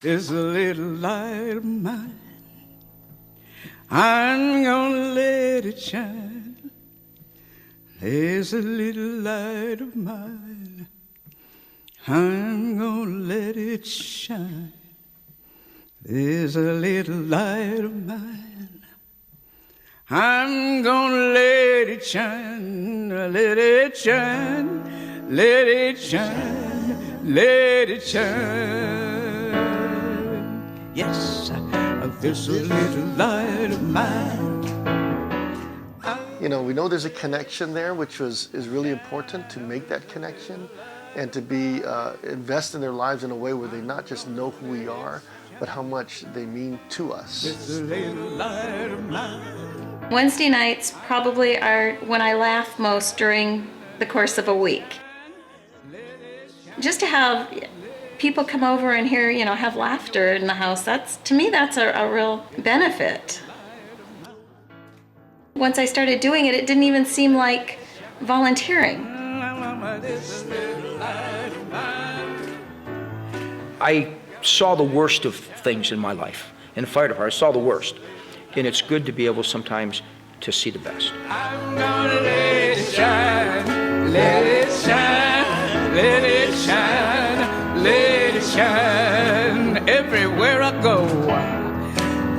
There's a little light of mine, I'm gonna let it shine. There's a little light of mine, I'm gonna let it shine. There's a little light of mine, I'm gonna let it shine, let it shine, let it shine, let it shine. Yes, there's a little light of mine. You know, we know there's a connection there, which is really important to make that connection and to be invest in their lives in a way where they not just know who we are, but how much they mean to us. There's a little light of mine. Wednesday nights probably are when I laugh most during the course of a week. Just to have people come over and hear, have laughter in the house, to me, that's a real benefit. Once I started doing it, it didn't even seem like volunteering. I saw the worst of things in my life. In the fire department, I saw the worst. And it's good to be able sometimes to see the best. I'm gonna let it shine, let it shine, let it shine, let it shine everywhere I go,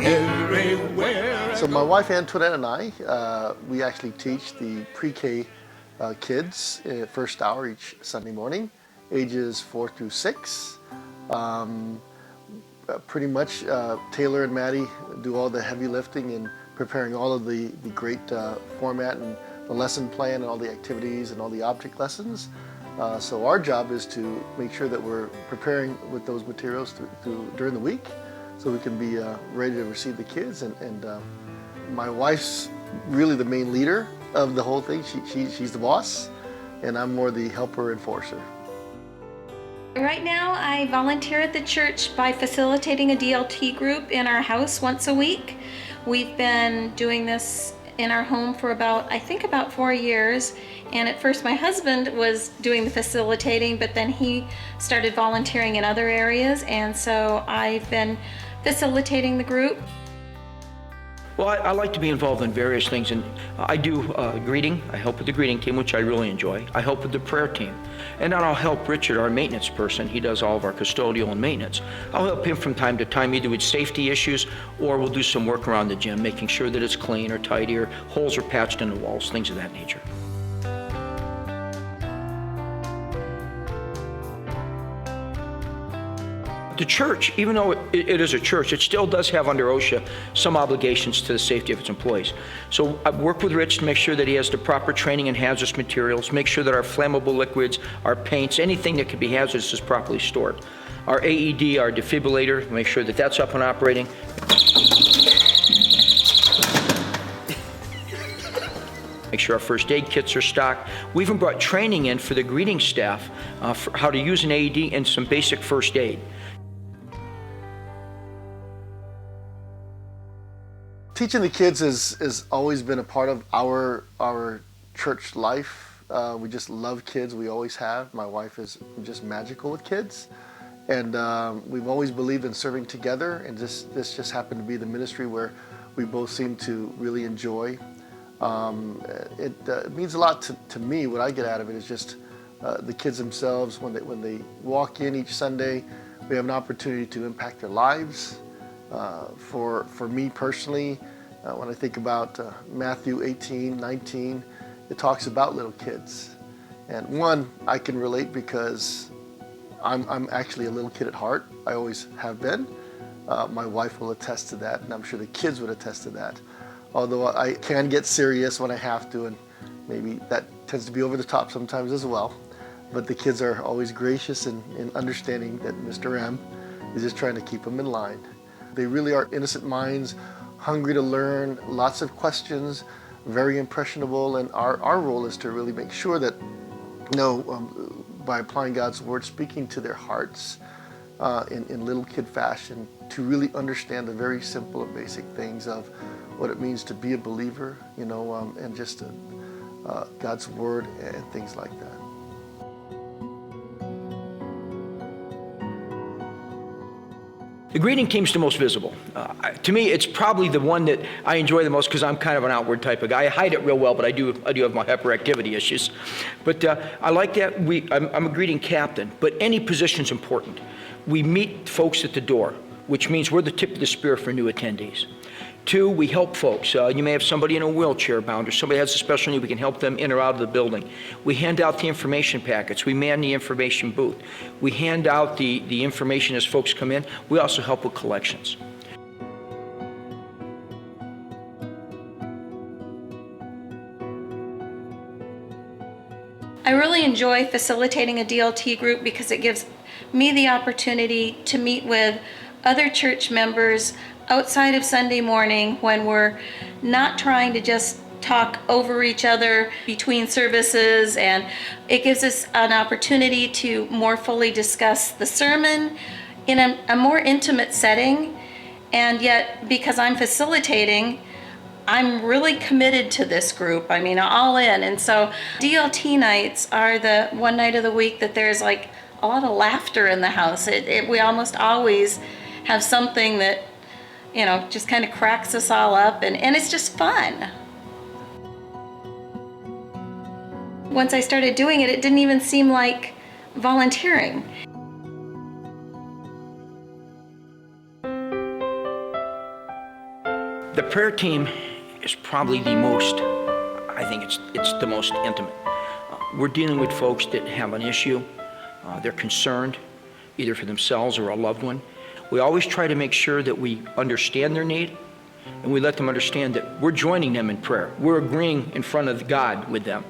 everywhere. So my wife Antoinette and I, we actually teach the pre-K kids first hour each Sunday morning, ages 4 through 6. Pretty much Taylor and Maddie do all the heavy lifting in preparing all of the great format and the lesson plan and all the activities and all the object lessons. So our job is to make sure that we're preparing with those materials during the week so we can be ready to receive the kids. And my wife's really the main leader of the whole thing. She's the boss, and I'm more the helper enforcer. Right now, I volunteer at the church by facilitating a DLT group in our house once a week. We've been doing this in our home for about 4 years. And at first my husband was doing the facilitating, but then he started volunteering in other areas. And so I've been facilitating the group. Well, I like to be involved in various things, and I do greeting. I help with the greeting team, which I really enjoy. I help with the prayer team. And then I'll help Richard, our maintenance person. He does all of our custodial and maintenance. I'll help him from time to time, either with safety issues, or we'll do some work around the gym, making sure that it's clean or tidy, or holes are patched in the walls, things of that nature. The church, even though it is a church, it still does have under OSHA some obligations to the safety of its employees. So I've worked with Rich to make sure that he has the proper training in hazardous materials, make sure that our flammable liquids, our paints, anything that could be hazardous is properly stored. Our AED, our defibrillator, make sure that that's up and operating. Make sure our first aid kits are stocked. We even brought training in for the greeting staff for how to use an AED and some basic first aid. Teaching the kids has always been a part of our church life. We just love kids. We always have. My wife is just magical with kids, and we've always believed in serving together. And this just happened to be the ministry where we both seem to really enjoy. It means a lot to me. What I get out of it is just the kids themselves. When they walk in each Sunday, we have an opportunity to impact their lives. For me personally, when I think about Matthew 18:19, it talks about little kids. And one, I can relate because I'm actually a little kid at heart. I always have been. My wife will attest to that, and I'm sure the kids would attest to that. Although I can get serious when I have to, and maybe that tends to be over the top sometimes as well. But the kids are always gracious and understanding that Mr. M is just trying to keep them in line. They really are innocent minds, hungry to learn, lots of questions, very impressionable, and our role is to really make sure that, by applying God's word, speaking to their hearts in little kid fashion, to really understand the very simple and basic things of what it means to be a believer, and just God's word and things like that. The greeting team's the most visible. To me, it's probably the one that I enjoy the most because I'm kind of an outward type of guy. I hide it real well, but I do have my hyperactivity issues. But I like that. I'm a greeting captain, but any position's important. We meet folks at the door, which means we're the tip of the spear for new attendees. 2, we help folks. You may have somebody in a wheelchair bound or somebody has a special need. We can help them in or out of the building. We hand out the information packets. We man the information booth. We hand out the information as folks come in. We also help with collections. I really enjoy facilitating a DLT group because it gives me the opportunity to meet with other church members outside of Sunday morning when we're not trying to just talk over each other between services, and it gives us an opportunity to more fully discuss the sermon in a more intimate setting. And yet, because I'm facilitating, I'm really committed to this group. I mean, all in. And so DLT nights are the one night of the week that there's like a lot of laughter in the house. We almost always have something that, you know, just kind of cracks us all up, and it's just fun. Once I started doing it, it didn't even seem like volunteering. The prayer team is probably the most, I think it's the most intimate. We're dealing with folks that have an issue. They're concerned, either for themselves or a loved one. We always try to make sure that we understand their need, and we let them understand that we're joining them in prayer. We're agreeing in front of God with them.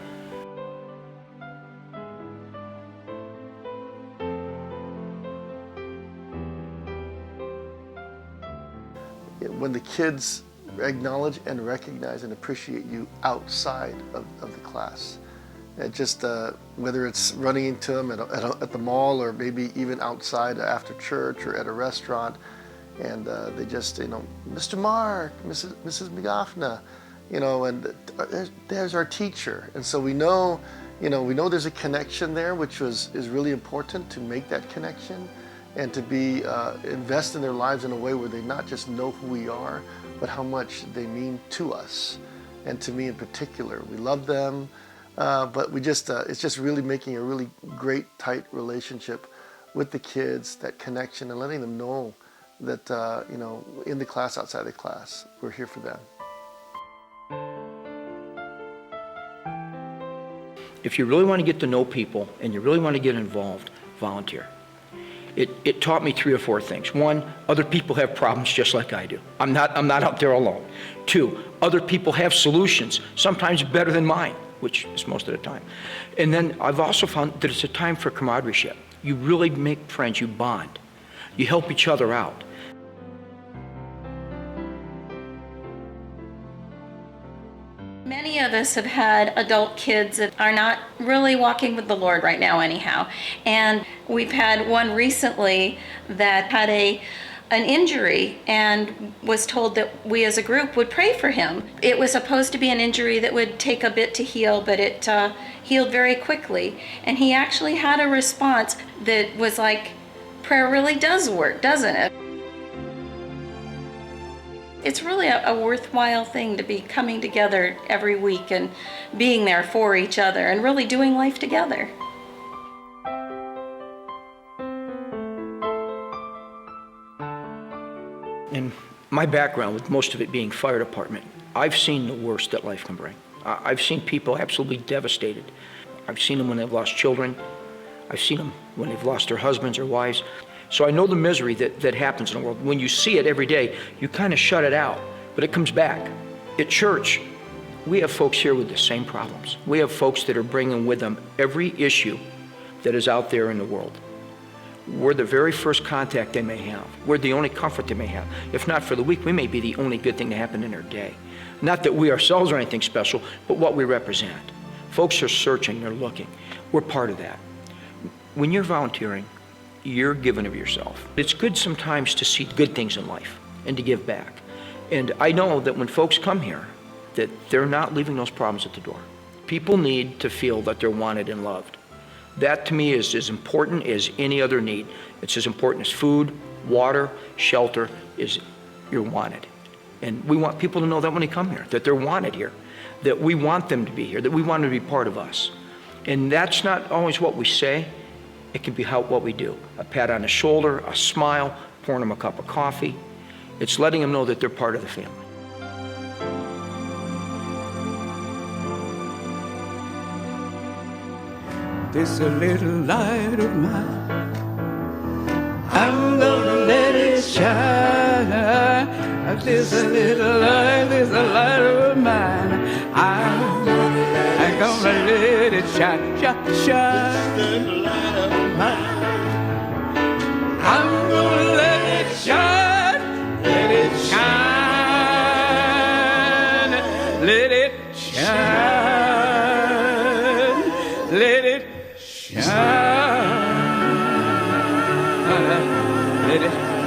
When the kids acknowledge and recognize and appreciate you outside of the class, it just whether it's running into them at the mall or maybe even outside after church or at a restaurant, and they just, you know, Mr. Mark, Mrs. McGoffna, you know, and there's our teacher. And so we know there's a connection there, which is really important to make that connection and to be invest in their lives in a way where they not just know who we are, but how much they mean to us and to me in particular. We love them. But we just, it's just really making a really great, tight relationship with the kids, that connection, and letting them know that, you know, in the class, outside the class, we're here for them. If you really want to get to know people and you really want to get involved, volunteer. It taught me 3 or 4 things. 1, other people have problems just like I do. I'm not out there alone. 2, other people have solutions, sometimes better than mine, which is most of the time. And then I've also found that it's a time for camaraderie. You really make friends, you bond. You help each other out. Many of us have had adult kids that are not really walking with the Lord right now anyhow. And we've had one recently that had an injury and was told that we as a group would pray for him. It was supposed to be an injury that would take a bit to heal, but it healed very quickly. And he actually had a response that was like, prayer really does work, doesn't it? It's really a worthwhile thing to be coming together every week and being there for each other and really doing life together. In my background, with most of it being fire department, I've seen the worst that life can bring. I've seen people absolutely devastated. I've seen them when they've lost children. I've seen them when they've lost their husbands or wives. So I know the misery that happens in the world. When you see it every day, you kind of shut it out, but it comes back. At church, we have folks here with the same problems. We have folks that are bringing with them every issue that is out there in the world. We're the very first contact they may have. We're the only comfort they may have. If not for the week, we may be the only good thing to happen in their day. Not that we ourselves are anything special, but what we represent. Folks are searching, they're looking. We're part of that. When you're volunteering, you're giving of yourself. It's good sometimes to see good things in life and to give back. And I know that when folks come here, that they're not leaving those problems at the door. People need to feel that they're wanted and loved. That to me is as important as any other need. It's as important as food, water, shelter, you're wanted. And we want people to know that when they come here, that they're wanted here, that we want them to be here, that we want them to be part of us. And that's not always what we say. It can be what we do. A pat on the shoulder, a smile, pouring them a cup of coffee. It's letting them know that they're part of the family. This a little light of mine, I'm gonna let it shine. This a little light, this a light of mine, I'm gonna let it shine, shine, shine. I'm gonna let it shine, let it shine, let it shine, let it shine, let it